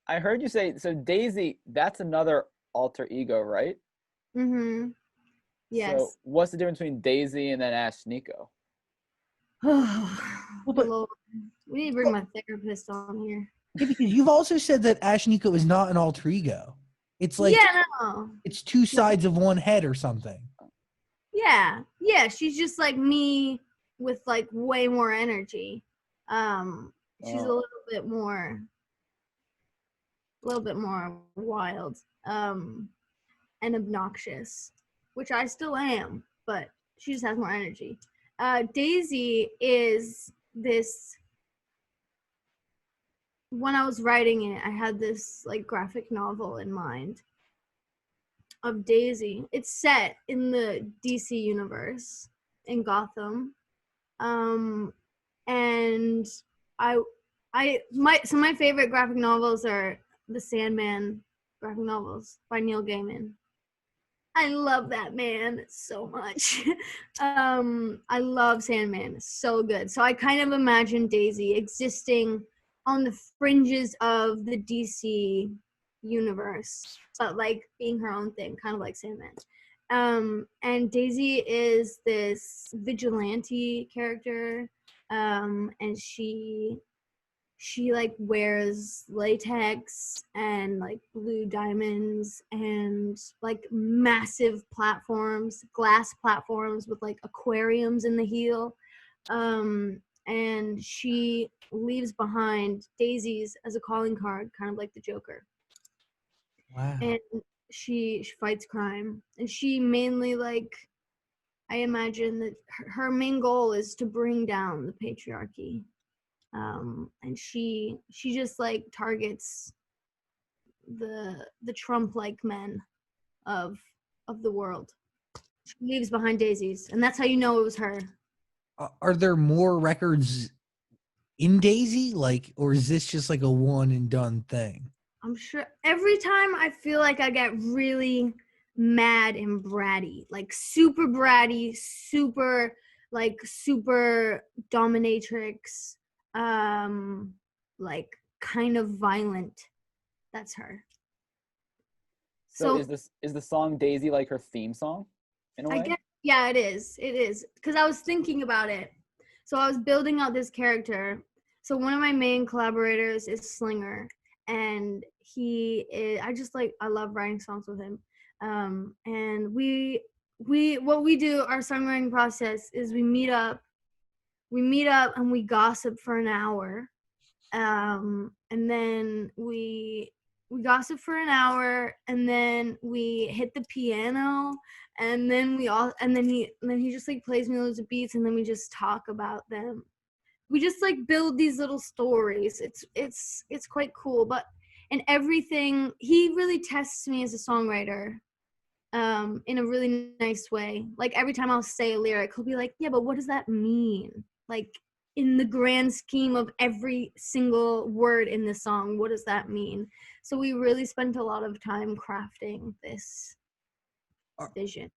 I heard you say, so Daisy, that's another alter ego, right? Mm-hmm. So Yes. what's the difference between Daisy and then Ashnikko? Oh, Well, but Lord. We need to bring my therapist on here. yeah, because you've also said that Ashnikko is not an alter ego. It's like Yeah, no. it's two sides of one head or something. Yeah. Yeah, she's just like me with like way more energy. She's a Oh. little bit more wild, and obnoxious, which I still am, but she just has more energy. Daisy is this. When I was writing it, I had this like graphic novel in mind of Daisy. It's set in the DC universe in Gotham, and I, my favorite graphic novels are the Sandman graphic novels by Neil Gaiman. I love that man so much. I love Sandman. It's so good. So I kind of imagine Daisy existing on the fringes of the DC universe, but like being her own thing, kind of like Sandman. And Daisy is this vigilante character, and she like wears latex and like blue diamonds and like massive platforms, glass platforms with like aquariums in the heel. And she leaves behind daisies as a calling card, kind of like the Joker. Wow. And she fights crime, and she mainly like, I imagine that her main goal is to bring down the patriarchy. And she just like targets the Trump-like men of the world. She leaves behind daisies, and that's how you know it was her. Are there more records in Daisy, like, or is this just like a one and done thing? I'm sure every time I feel like I get really mad and bratty, like super bratty, super dominatrix, like kind of violent. That's her. So So is the song Daisy like her theme song in a I way? guess, yeah, it is because I was thinking about it. So I was building out this character. So one of my main collaborators is Slinger, and I love writing songs with him. And what we do, our songwriting process is we meet up and we gossip for an hour. And then we gossip for an hour, and then we hit the piano, and then he just like plays me loads of beats, and then we just talk about them. We just like build these little stories. It's quite cool. But and everything, he really tests me as a songwriter, in a really nice way. Like every time I'll say a lyric, he'll be like, yeah, but what does that mean? Like, in the grand scheme of every single word in the song, what does that mean? So we really spent a lot of time crafting this vision.